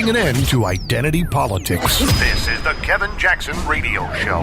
putting an end to identity politics. This is the Kevin Jackson Radio Show.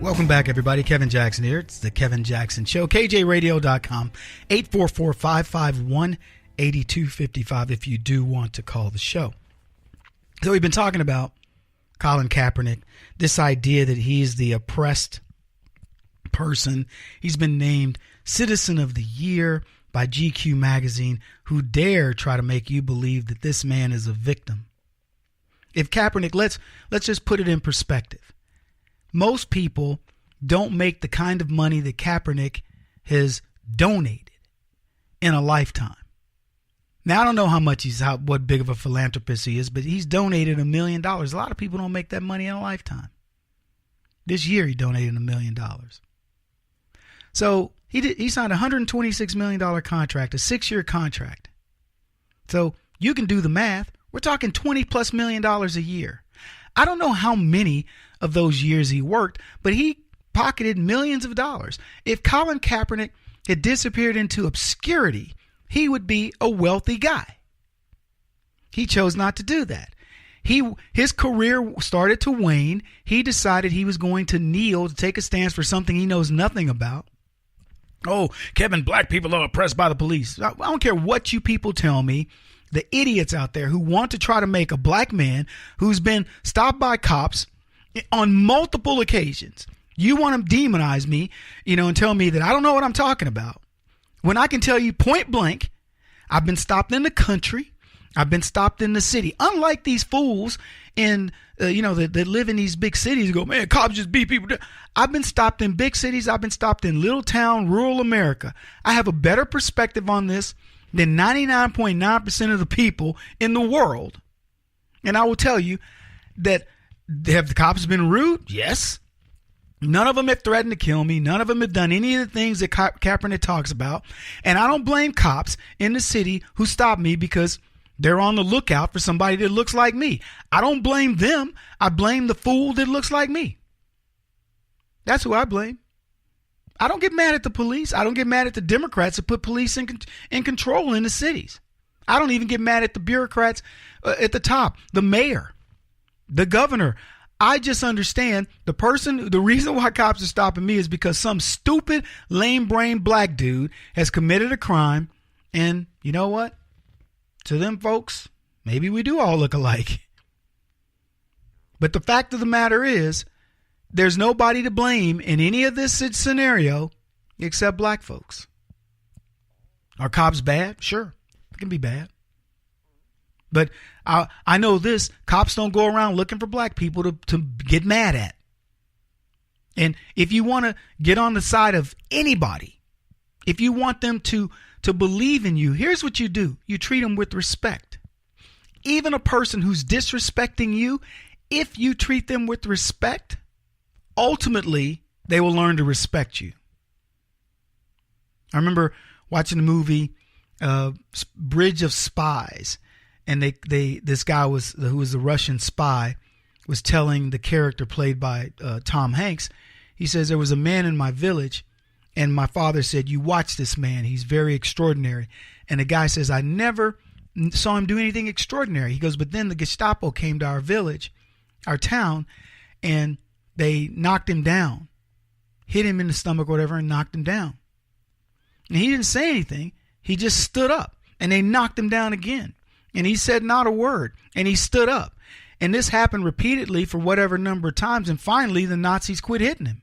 Welcome back, everybody. Kevin Jackson here. It's the Kevin Jackson Show. KJRadio.com, 844-551-8255 if you do want to call the show. So we've been talking about Colin Kaepernick, this idea that he's the oppressed person. He's been named Citizen of the Year by GQ magazine, who dare try to make you believe that this man is a victim. If Kaepernick, let's just put it in perspective. Most people don't make the kind of money that Kaepernick has donated in a lifetime. Now, I don't know how much what big of a philanthropist he is, but he's donated $1 million. A lot of people don't make that money in a lifetime. This year, he donated $1 million. So he signed a $126 million contract, a 6-year contract. So you can do the math. We're talking $20+ million a year. I don't know how many of those years he worked, but he pocketed millions of dollars. If Colin Kaepernick had disappeared into obscurity, he would be a wealthy guy. He chose not to do that. His career started to wane. He decided he was going to kneel to take a stance for something he knows nothing about. Oh, Kevin, black people are oppressed by the police. I don't care what you people tell me. The idiots out there who want to try to make a black man who's been stopped by cops on multiple occasions, you want to demonize me, and tell me that I don't know what I'm talking about. When I can tell you point blank, I've been stopped in the country. I've been stopped in the city. Unlike these fools that live in these big cities and go, man, cops just beat people. I've been stopped in big cities. I've been stopped in little town, rural America. I have a better perspective on this than 99.9% of the people in the world. And I will tell you that have the cops been rude? Yes. None of them have threatened to kill me. None of them have done any of the things that Kaepernick talks about. And I don't blame cops in the city who stop me because they're on the lookout for somebody that looks like me. I don't blame them. I blame the fool that looks like me. That's who I blame. I don't get mad at the police. I don't get mad at the Democrats that put police in control in the cities. I don't even get mad at the bureaucrats at the top, the mayor, the governor. I just understand the reason why cops are stopping me is because some stupid, lame-brained black dude has committed a crime. And you know what? To them folks, maybe we do all look alike. But the fact of the matter is, there's nobody to blame in any of this scenario except black folks. Are cops bad? Sure, it can be bad. But I know this, cops don't go around looking for black people to get mad at. And if you want to get on the side of anybody, if you want them to believe in you, here's what you do. You treat them with respect. Even a person who's disrespecting you, if you treat them with respect, ultimately they will learn to respect you. I remember watching the movie Bridge of Spies. And this guy who was the Russian spy was telling the character played by Tom Hanks, he says, there was a man in my village and my father said, you watch this man. He's very extraordinary. And the guy says, I never saw him do anything extraordinary. He goes, but then the Gestapo came to our village, our town, and they knocked him down, hit him in the stomach or whatever, and knocked him down. And he didn't say anything. He just stood up and they knocked him down again. And he said not a word, and he stood up. And this happened repeatedly for whatever number of times, and finally the Nazis quit hitting him.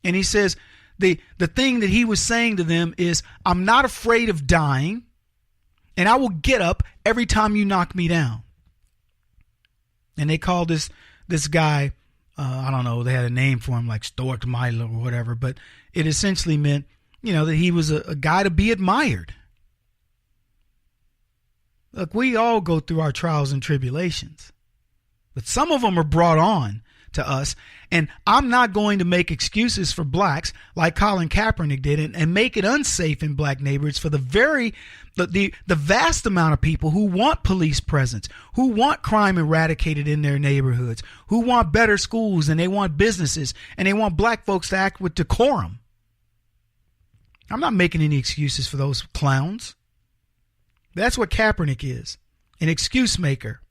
And he says the thing that he was saying to them is, I'm not afraid of dying, and I will get up every time you knock me down. And they called this guy, I don't know, they had a name for him like Stoic Milo or whatever, but it essentially meant, that he was a guy to be admired. Look, we all go through our trials and tribulations, but some of them are brought on to us. And I'm not going to make excuses for blacks like Colin Kaepernick did and make it unsafe in black neighborhoods for the vast amount of people who want police presence, who want crime eradicated in their neighborhoods, who want better schools, and they want businesses, and they want black folks to act with decorum. I'm not making any excuses for those clowns. That's what Kaepernick is. an excuse maker.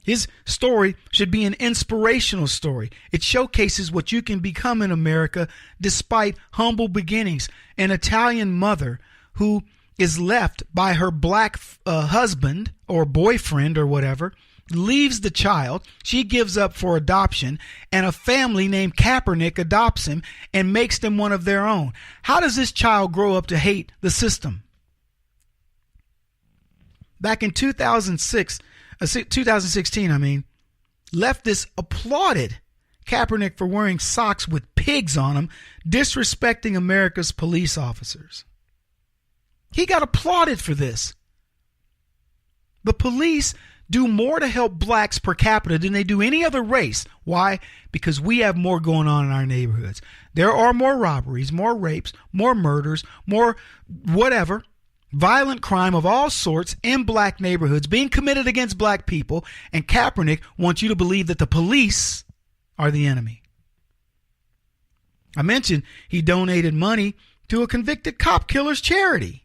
His story should be an inspirational story. It showcases what you can become in America despite humble beginnings. An Italian mother who is left by her black husband or boyfriend or whatever, leaves the child, she gives up for adoption, and a family named Kaepernick adopts him and makes them one of their own. How does this child grow up to hate the system? Back in 2016, leftists applauded Kaepernick for wearing socks with pigs on them, disrespecting America's police officers. He got applauded for this. The police do more to help blacks per capita than they do any other race. Why? Because we have more going on in our neighborhoods. There are more robberies, more rapes, more murders, more whatever, violent crime of all sorts in black neighborhoods being committed against black people, and Kaepernick wants you to believe that the police are the enemy. I mentioned he donated money to a convicted cop killer's charity.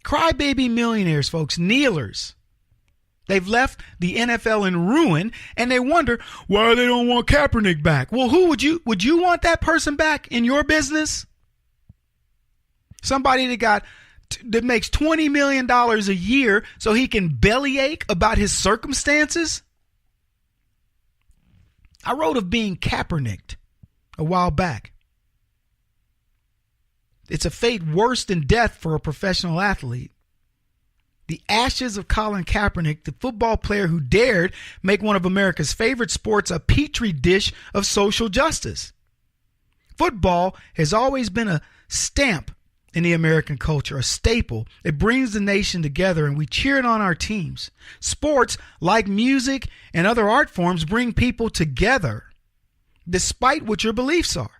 Crybaby millionaires, folks, kneelers. They've left the NFL in ruin, and they wonder why they don't want Kaepernick back. Well, who would you want that person back in your business? Somebody that makes $20 million a year so he can bellyache about his circumstances? I wrote of being Kaepernicked a while back. It's a fate worse than death for a professional athlete. The ashes of Colin Kaepernick, the football player who dared make one of America's favorite sports a petri dish of social justice. Football has always been a stamp in the American culture, a staple. It brings the nation together, and we cheer it on our teams. Sports, like music and other art forms, bring people together, despite what your beliefs are.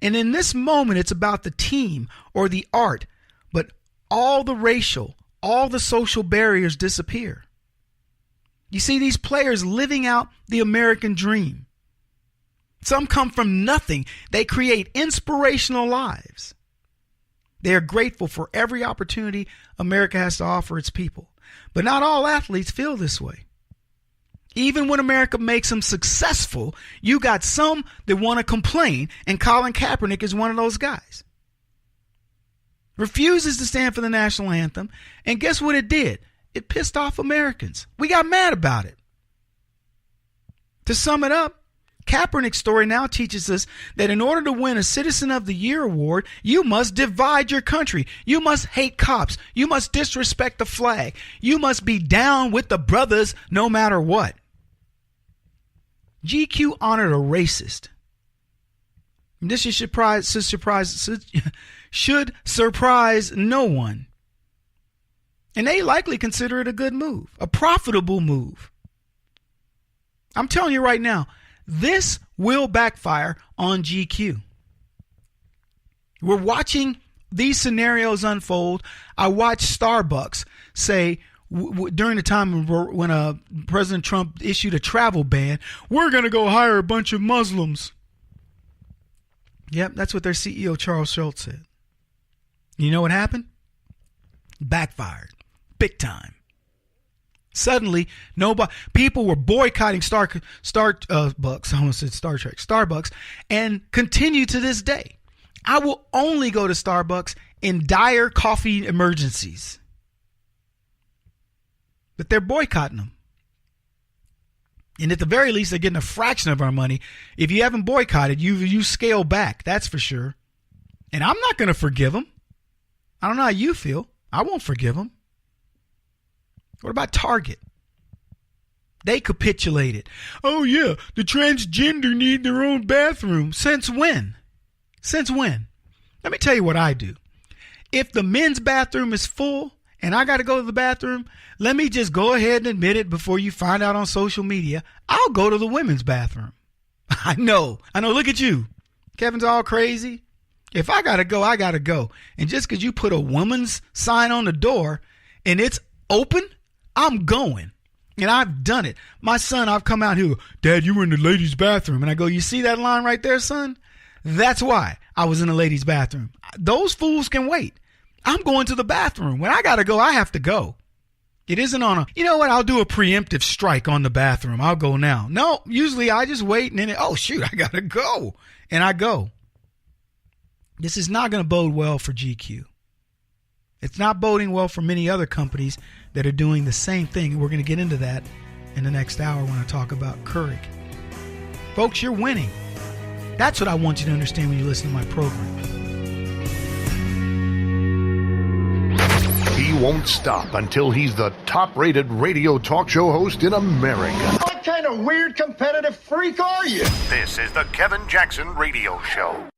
And in this moment, it's about the team or the art, but all the racial, all the social barriers disappear. You see these players living out the American dream. Some come from nothing. They create inspirational lives. They are grateful for every opportunity America has to offer its people. But not all athletes feel this way. Even when America makes them successful, you got some that want to complain, and Colin Kaepernick is one of those guys. Refuses to stand for the national anthem, and guess what it did? It pissed off Americans. We got mad about it. To sum it up, Kaepernick's story now teaches us that in order to win a Citizen of the Year award, you must divide your country. You must hate cops. You must disrespect the flag. You must be down with the brothers no matter what. GQ honored a racist. This should surprise no one. And they likely consider it a good move, a profitable move. I'm telling you right now, this will backfire on GQ. We're watching these scenarios unfold. I watched Starbucks say during the time when President Trump issued a travel ban, we're going to go hire a bunch of Muslims. Yep, that's what their CEO Charles Schultz said. You know what happened? Backfired. Big time. Suddenly, people were boycotting Starbucks. I almost said Star Trek. Starbucks, and continue to this day. I will only go to Starbucks in dire coffee emergencies. But they're boycotting them. And at the very least, they're getting a fraction of our money. If you haven't boycotted, you scale back. That's for sure. And I'm not going to forgive them. I don't know how you feel. I won't forgive them. What about Target? They capitulated. Oh, yeah, the transgender need their own bathroom. Since when? Since when? Let me tell you what I do. If the men's bathroom is full and I got to go to the bathroom, let me just go ahead and admit it before you find out on social media. I'll go to the women's bathroom. I know. Look at you. Kevin's all crazy. If I got to go, I got to go. And just because you put a woman's sign on the door and it's open, I'm going. And I've done it. My son, I've come out here, Dad, you were in the ladies' bathroom. And I go, you see that line right there, son? That's why I was in the ladies' bathroom. Those fools can wait. I'm going to the bathroom. When I got to go, I have to go. It isn't on you know what, I'll do a preemptive strike on the bathroom. I'll go now. No, usually I just wait and then, oh, shoot, I got to go. And I go. This is not going to bode well for GQ. It's not boding well for many other companies that are doing the same thing. We're going to get into that in the next hour when I talk about Keurig. Folks, you're winning. That's what I want you to understand when you listen to my program. He won't stop until he's the top-rated radio talk show host in America. What kind of weird competitive freak are you? This is the Kevin Jackson Radio Show.